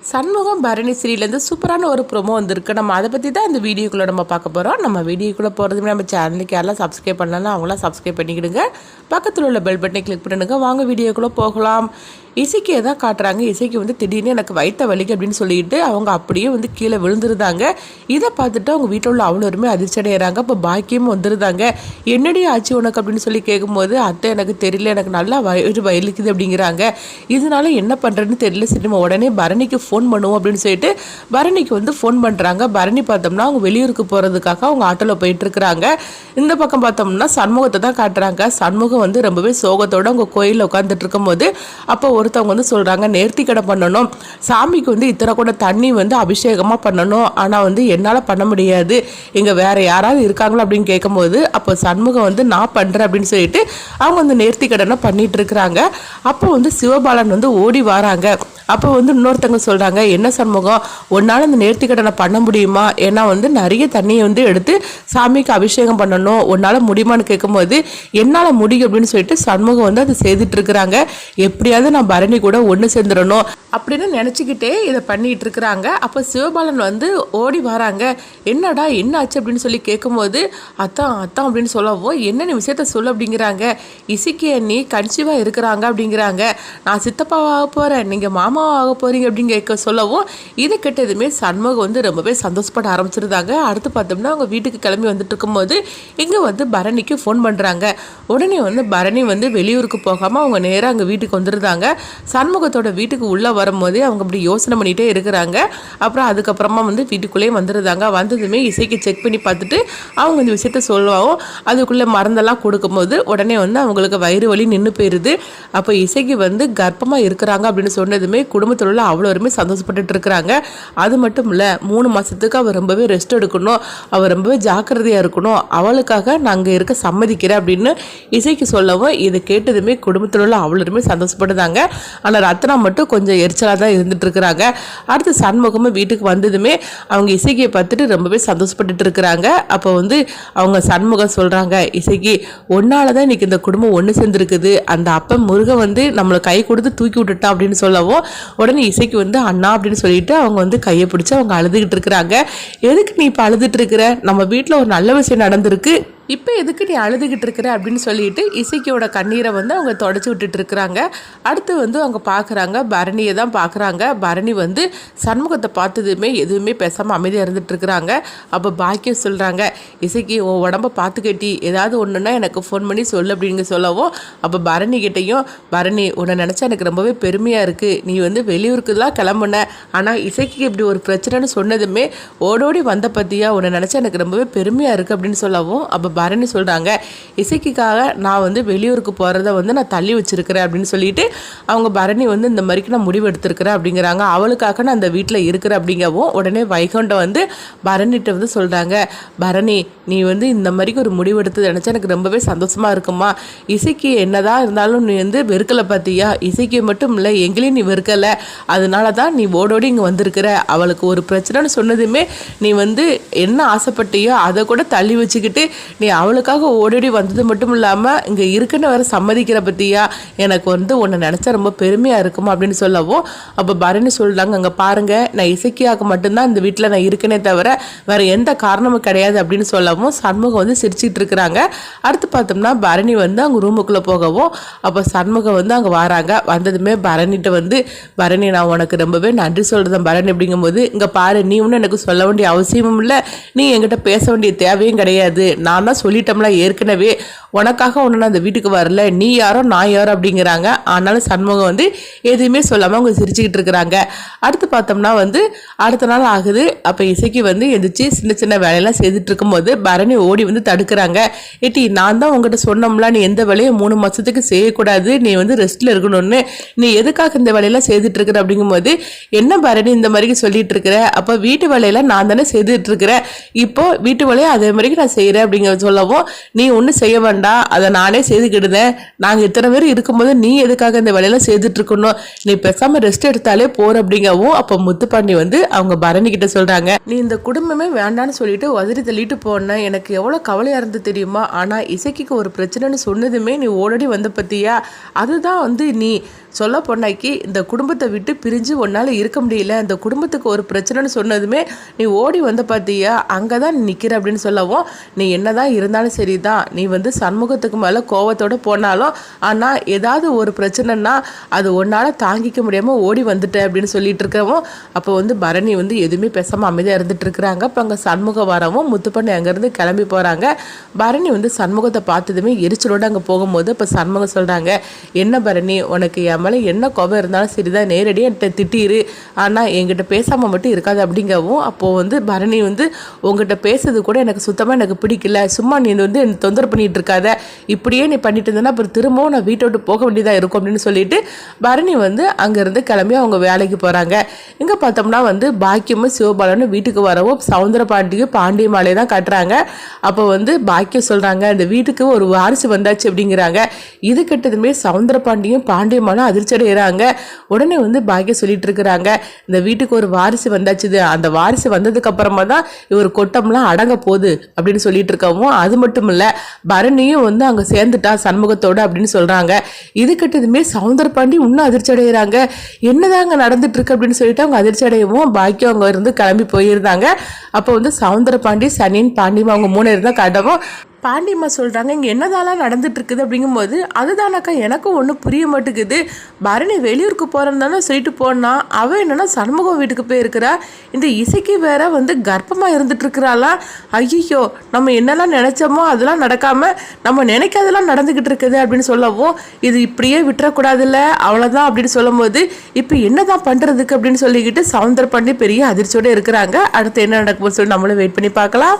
சண்முகம் பரணி சீரியலேருந்து சூப்பரான ஒரு ப்ரோமோ வந்திருக்கு. நம்ம அதை பற்றி தான் இந்த வீடியோக்குள்ளே நம்ம பார்க்க போகிறோம். நம்ம வீடியோக்குள்ளே போகிறதுமே நம்ம சேனலுக்கு யாரெல்லாம் சப்ஸ்கிரைப் பண்ணலாம் அவங்களாம் சப்ஸ்கிரைப் பண்ணிக்கிடுங்க. பக்கத்தில் உள்ள பெல் பட்டனை கிளிக் பண்ணிடுங்க. வாங்க வீடியோக்குள்ளே போகலாம். இசைக்கு எதாவது காட்டுறாங்க. இசைக்கு வந்து திடீர்னு எனக்கு வயிற்ற வலிக்கு அப்படின்னு சொல்லிட்டு அவங்க அப்படியே வந்து கீழே விழுந்துருந்தாங்க. இதை பார்த்துட்டு அவங்க வீட்டில் உள்ள அவ்வளோருமே அதிர்ச்சி அடைகிறாங்க. இப்போ பாக்கியமும் வந்துருந்தாங்க. என்னடி ஆச்சு உனக்கு அப்படின்னு சொல்லி கேட்கும்போது, அத்தை எனக்கு தெரியல, எனக்கு நல்லா வலிக்குது அப்படிங்கிறாங்க. இதனால என்ன பண்ணுறதுன்னு தெரியல. சரி நம்ம உடனே பரணிக்கு ஃபோன் பண்ணுவோம் அப்படின்னு சொல்லிட்டு பரணிக்கு வந்து ஃபோன் பண்ணுறாங்க. பரணி பார்த்தோம்னா அவங்க வெளியூருக்கு போகிறதுக்காக அவங்க ஆட்டோவில் போயிட்டுருக்குறாங்க. இந்த பக்கம் பார்த்தோம்னா சண்முகத்தை தான் காட்டுறாங்க. சண்முகம் வந்து ரொம்பவே சோகத்தோடு அவங்க கோயிலில் உட்காந்துட்டு இருக்கும்போது அப்போ ஒருத்தவங்க வந்து சொல்கிறாங்க, நேர்த்தி கடை பண்ணணும், சாமிக்கு வந்து இத்தனை கூட தண்ணி வந்து அபிஷேகமாக பண்ணணும், ஆனால் வந்து என்னால் பண்ண முடியாது, இங்கே வேறு யாராவது இருக்காங்களோ அப்படின்னு கேட்கும்போது அப்போ சண்முகம் வந்து நான் பண்ணுறேன் அப்படின்னு சொல்லிட்டு அவங்க வந்து நேர்த்தி கடனை பண்ணிட்டு இருக்கிறாங்க. அப்போ வந்து சிவபாலன் வந்து ஓடி வராங்க. அப்போ வந்து இன்னொருத்தவங்க சொல்கிறாங்க, என்ன சண்முகம் உன்னால் இந்த நேர்த்தி கடனை பண்ண முடியுமா, ஏன்னா வந்து நிறைய தண்ணியை வந்து எடுத்து சாமிக்கு அபிஷேகம் பண்ணணும், உன்னால் முடியுமான்னு கேட்கும்போது என்னால் முடியும் அப்படின்னு சொல்லிட்டு சண்முகம் வந்து அதை செய்துட்டு இருக்கிறாங்க. எப்படியாவது நான் பரணி கூட ஒன்று சேர்ந்துடணும் அப்படின்னு நினச்சிக்கிட்டே இதை பண்ணிகிட்டு இருக்கிறாங்க. அப்போ சிவபாலன் வந்து ஓடி வராங்க. என்னடா என்ன ஆச்சு அப்படின்னு சொல்லி கேட்கும்போது அத்தான் அத்தான் அப்படின்னு சொல்லவும் என்னென்ன விஷயத்த சொல்ல அப்படிங்கிறாங்க. இசைக்கு அண்ணி கன்சீவாக இருக்கிறாங்க அப்படிங்கிறாங்க. நான் சித்தப்பாவாக போகிறேன், நீங்கள் மாமாவாக போகிறீங்க அப்படின்னு கேட்க சொல்லவும் இதை கேட்டதுமே சண்முகம் வந்து ரொம்பவே சந்தோஷப்பட ஆரம்பிச்சிருந்தாங்க. அடுத்து பார்த்தோம்னா அவங்க வீட்டுக்கு கிளம்பி வந்துட்டு இருக்கும்போது இங்கே வந்து பரணிக்கு ஃபோன் பண்ணுறாங்க. உடனே வந்து பரணி வந்து வெளியூருக்கு போகாமல் அவங்க நேராக அங்கே வீட்டுக்கு வந்துருந்தாங்க. சண்முகத்தோட வீட்டுக்கு உள்ளே வரும்போதே அவங்க அப்படி யோசனை பண்ணிகிட்டே இருக்கிறாங்க. அப்புறம் அதுக்கப்புறமா வந்து வீட்டுக்குள்ளேயே வந்துருந்தாங்க. வந்ததுமே இசைக்கு செக் பண்ணி பார்த்துட்டு அவங்க இந்த விஷயத்த சொல்லுவாவும் அதுக்குள்ளே மருந்தெல்லாம் கொடுக்கும்போது உடனே வந்து அவங்களுக்கு வயிறு வலி நின்று போயிடுது. அப்போ இசைக்கு வந்து கர்ப்பமாக இருக்கிறாங்க அப்படின்னு சொன்னதுமே குடும்பத்தில் உள்ள அவ்வளோருமே சந்தோஷப்பட்டுட்டு இருக்கிறாங்க. அது மட்டும் இல்லை 3 மாதத்துக்கு அவர் ரொம்பவே ரெஸ்ட் எடுக்கணும், அவர் ரொம்பவே ஜாக்கிரதையாக இருக்கணும், அவளுக்காக நாங்கள் இருக்க சம்மதிக்கிறேன் அப்படின்னு இசைக்கு சொல்லவும் இதை கேட்டதுமே குடும்பத்தில் உள்ள அவ்வளோருமே சந்தோஷப்படுதாங்க. ஆனால் ரத்னா மட்டும் கொஞ்சம் எரிச்சலாக தான் இருந்துட்டு இருக்கிறாங்க. அடுத்து சண்முகமும் வீட்டுக்கு வந்ததுமே அவங்க இசைக்கியை பார்த்துட்டு ரொம்பவே சந்தோஷப்பட்டுட்டு இருக்கிறாங்க. அப்போ வந்து அவங்க சண்முகம் சொல்கிறாங்க, இசைக்கு ஒன்னால தான் இன்னைக்கு இந்த குடும்பம் ஒன்று சேர்ந்துருக்குது, அந்த அப்பன் முருகன் வந்து நம்மளை கை கொடுத்து தூக்கி விட்டுட்டான் அப்படின்னு சொல்லவும் உடனே இசைக்கு வந்து அண்ணா அப்படின்னு சொல்லிட்டு அவங்க வந்து கையை பிடிச்சி அவங்க அழுதுகிட்டு இருக்கிறாங்க. எதுக்கு நீ இப்போ அழுதுட்டு இருக்கிற, நம்ம வீட்டில் ஒரு நல்ல விஷயம் நடந்திருக்கு, இப்போ எதுக்கு நீ அழுதுகிட்டு இருக்கிற அப்படின்னு சொல்லிட்டு இசைக்கியோட கண்ணீரை வந்து அவங்க தொடச்சி விட்டுட்டு இருக்கிறாங்க. அடுத்து வந்து அவங்க பார்க்குறாங்க, பரணியை தான் பார்க்குறாங்க. பரணி வந்து சண்முகத்தை பார்த்ததுமே எதுவுமே பேசாமல் அமைதியாக இருந்துட்டு இருக்கிறாங்க. அப்போ பாக்கியம் சொல்கிறாங்க, இசைக்கு உன் உடம்ப பார்த்துக்கட்டி ஏதாவது ஒன்றுன்னா எனக்கு ஃபோன் பண்ணி சொல்லு அப்படிங்க சொல்லவும் அப்போ பரணி கிட்டையும், பரணி உன்னை நினச்சா எனக்கு ரொம்பவே பெருமையாக இருக்குது, நீ வந்து வெளியூருக்கு தான் கிளம்புன, ஆனால் இசைக்கு இப்படி ஒரு பிரச்சனைன்னு சொன்னதுமே ஓடோடி வந்த பற்றியா, உன்னை நினச்சா எனக்கு ரொம்பவே பெருமையாக இருக்குது அப்படின்னு சொல்லவும் அப்போ பரணி சொல்கிறாங்க, இசைக்காக நான் வந்து வெளியூருக்கு போகிறத வந்து நான் தள்ளி வச்சிருக்கிறேன் அப்படின்னு சொல்லிட்டு அவங்க பரணி வந்து இந்த மாதிரிக்கு நான் முடிவு எடுத்திருக்கிறேன் அப்படிங்கிறாங்க. அவளுக்காக நான் அந்த வீட்டில் இருக்கிறேன் அப்படிங்கவும் உடனே வைகுண்டம் வந்து பரணிகிட்ட வந்து சொல்கிறாங்க, பரணி நீ வந்து இந்த மாதிரிக்கு ஒரு முடிவு எடுத்து நினச்சா எனக்கு ரொம்பவே சந்தோஷமாக இருக்குமா, இசைக்கு என்னதான் இருந்தாலும் நீ வந்து வெறுக்கலை பார்த்தியா, இசைக்கு மட்டும் இல்லை எங்களையும் நீ வெறுக்கலை, அதனால தான் நீ ஓடோடி இங்கே வந்திருக்கிற, அவளுக்கு ஒரு பிரச்சனைன்னு சொன்னதுமே நீ வந்து என்ன ஆசைப்பட்டியோ அதை கூட தள்ளி வச்சுக்கிட்டு நீ அவளுக்காக ஓடோடி வந்தது மட்டும் இல்லாமல் இங்கே இருக்குன்னு வேற சம்மதிக்கிற பற்றியா, எனக்கு வந்து உன்னை நினச்சா ரொம்ப பெருமையாக இருக்குமா அப்படின்னு சொல்லவும் அப்போ பரணி சொல்கிறாங்க, அங்கே பாருங்கள் நான் இசைக்கியாக மட்டும்தான் இந்த வீட்டில் நான் இருக்கனே தவிர வேறு எந்த காரணமும் கிடையாது அப்படின்னு சொல்லவும் சண்முகம் வந்து சிரிச்சிட்டு இருக்கிறாங்க. அடுத்து பார்த்தோம்னா பரணி வந்து அவங்க ரூமுக்குள்ளே போகவும் அப்போ சண்முகம் வந்து அங்கே வராங்க. வந்ததுமே பரணிகிட்ட வந்து, பரணி நான் உனக்கு ரொம்பவே நன்றி சொல்கிறேன் பரணி அப்படிங்கும்போது, இங்கே பாரு நீ ஒன்றும் எனக்கு சொல்ல வேண்டிய அவசியமும் இல்லை, நீ என்கிட்ட பேச வேண்டிய தேவையும் கிடையாது, நான் தான் சொல்லிட்டோம்ல ஏற்கனவே, உனக்காக ஒன்று நான் அந்த வீட்டுக்கு வரல, நீ யாரோ நான் யாரோ அப்படிங்கிறாங்க. ஆனாலும் சண்முகம் வந்து எதுவுமே சொல்லாமல் அவங்க சிரிச்சுக்கிட்டு இருக்கிறாங்க. அடுத்து பார்த்தோம்னா வந்து அடுத்த நாள் ஆகுது. அப்போ இசைக்கு வந்து எந்திரிச்சு சின்ன சின்ன வேலையெல்லாம் செய்துட்டு இருக்கும்போது பரணி ஓடி வந்து தடுக்கிறாங்க. ஏட்டி நான் தான் உங்ககிட்ட சொன்னோம்ல நீ எந்த வேலையும் 3 மாதத்துக்கு செய்யக்கூடாது, நீ வந்து ரெஸ்ட்டில் இருக்கணும்னு, நீ எதுக்காக இந்த வேலையெல்லாம் செய்துட்டு இருக்கிற அப்படிங்கும்போது, என்ன பரணி இந்த மாதிரி சொல்லிட்டு இருக்கிற, அப்போ வீட்டு வேலையெல்லாம் நான் தானே செய்துட்டு இருக்கிறேன், இப்போ வீட்டு வேலையை அதே மாதிரி நான் செய்கிறேன் அப்படிங்கிற சொல்லவும் நீ ஒன்றும் செய்ய வேண்டாம், அதை நானே செய்துக்கிடுதேன், நாங்கள் இத்தனை பேர் இருக்கும்போது நீ எதுக்காக இந்த வேலையெல்லாம் செய்துட்டு இருக்கணும், நீ பேசாமல் ரெஸ்ட் எடுத்தாலே போற அப்படிங்கவும் அப்போ முத்துப்பாண்டி வந்து அவங்க பரணி கிட்ட சொல்கிறாங்க, நீ இந்த குடும்பமே வேண்டான்னு சொல்லிட்டு உதறி தள்ளிட்டு போன, எனக்கு எவ்வளோ கவலையாக இருந்து தெரியுமா, ஆனால் இசைக்கு ஒரு பிரச்சனைன்னு சொன்னதுமே நீ ஓடடி வந்த பற்றியா, அதுதான் வந்து நீ சொல்ல பொண்ணாக்கி இந்த குடும்பத்தை விட்டு பிரிஞ்சு உன்னால் இருக்க முடியல, இந்த குடும்பத்துக்கு ஒரு பிரச்சனைன்னு சொன்னதுமே நீ ஓடி வந்து பார்த்தியா, அங்கே தான் நிற்கிற அப்படின்னு சொல்லவும், நீ என்னதான் இருந்தாலும் சரி தான், நீ வந்து சண்முகத்துக்கு மேலே கோவத்தோடு போனாலும் ஆனால் ஏதாவது ஒரு பிரச்சனைனா அது ஒன்றால் தாங்கிக்க முடியாமல் ஓடி வந்துட்ட அப்படின்னு சொல்லிட்டு இருக்கவும், அப்போ வந்து பரணி வந்து எதுவுமே பேசாமல் அமைதியாக இருந்துட்டு இருக்கிறாங்க. அப்போ அங்கே சண்முகம் வரவும் முத்துப்பண்ணி அங்கேருந்து கிளம்பி போகிறாங்க. பரணி வந்து சண்முகத்தை பார்த்ததுமே எரிச்சலோடு அங்கே போகும்போது இப்போ சண்முகம் சொல்கிறாங்க, என்ன பரணி உனக்கு என் மேலே என்ன கோபம் இருந்தாலும் சரிதான், நேரடியாக என்கிட்ட திட்டிரு, ஆனால் என்கிட்ட பேசாமல் மட்டும் இருக்காது அப்படிங்கவும், அப்போது வந்து பரணி வந்து உங்ககிட்ட பேசுறது கூட எனக்கு சுத்தமாக எனக்கு பிடிக்கல, சும்மா நீ வந்து என்னை தொந்தரவு பண்ணிகிட்டு இருக்காத, இப்படியே நீ பண்ணிட்டு இருந்தேன்னா அப்புறம் திரும்பவும் நான் வீட்டை விட்டு போக வேண்டியதாக இருக்கும் அப்படின்னு சொல்லிட்டு பரணி வந்து அங்கேருந்து கிளம்பி அவங்க வேலைக்கு போகிறாங்க. இங்கே பார்த்தோம்னா வந்து பாக்கியமும் சிவபாலனும் வீட்டுக்கு வரவும் சவுந்தரபாண்டியும் பாண்டியமாலையை தான் கட்டுறாங்க. அப்போ வந்து பாக்கியம் சொல்கிறாங்க, இந்த வீட்டுக்கு ஒரு வாரிசு வந்தாச்சு அப்படிங்கிறாங்க. இது கிட்டதுமே சவுந்தரபாண்டியும் பாண்டியமாலும் அதிர்ச்சி அடைகிறாங்க. உடனே வந்து பாக்கியம் சொல்லிட்டு இருக்கிறாங்க, இந்த வீட்டுக்கு ஒரு வாரிசு வந்தாச்சுது, அந்த வாரிசு வந்ததுக்கு அப்புறமா தான் இவர் கொட்டம்லாம் அடங்க போகுது அப்படின்னு சொல்லிட்டு இருக்கவும், அது மட்டும் இல்லை பரணியும் வந்து அங்கே சேர்ந்துட்டா சண்முகத்தோடு அப்படின்னு சொல்கிறாங்க. இது கிட்டதுமே சவுந்தரபாண்டி இன்னும் அதிர்ச்சி அடைகிறாங்க. என்னதாங்க நடந்துட்டு இருக்கு அப்படின்னு சொல்லிட்டு அவங்க அதிர்ச்சி அடையவும் பாக்கியம் அங்கே இருந்து கிளம்பி போயிருந்தாங்க. அப்போ வந்து சவுந்தரபாண்டி சனியன் பாண்டியமா அவங்க 3 பேர் தான் காட்டவும், பாண்டியம்மா சொல்கிறாங்க, இங்கே என்னதாலாம் நடந்துட்டு இருக்குது அப்படிங்கும்போது, அதுதானக்கா எனக்கும் ஒன்றும் புரிய மாட்டேங்குது, பரணி வெளியூருக்கு போகிறதானே சொல்லிட்டு போனால் அவள் என்னென்னா சண்முகம் வீட்டுக்கு போயிருக்கிறா, இந்த இசைக்கு வேற வந்து கர்ப்பமாக இருந்துட்டு இருக்கிறாளா, ஐயோ நம்ம என்னெல்லாம் நினச்சோமோ அதெல்லாம் நடக்காமல் நம்ம நினைக்காதெல்லாம் நடந்துக்கிட்டு இருக்குது அப்படின்னு சொல்லவும், இது இப்படியே விட்டுறக்கூடாதுல்ல அவ்வளோதான் அப்படின்னு சொல்லும் போது, இப்போ என்னதான் பண்ணுறதுக்கு அப்படின்னு சொல்லிக்கிட்டு சவுந்தரபாண்டி பெரிய அதிர்ச்சியோடு இருக்கிறாங்க. அடுத்து என்ன நடக்கும்னு சொல்லி நம்மளும் வெயிட் பண்ணி பார்க்கலாம்.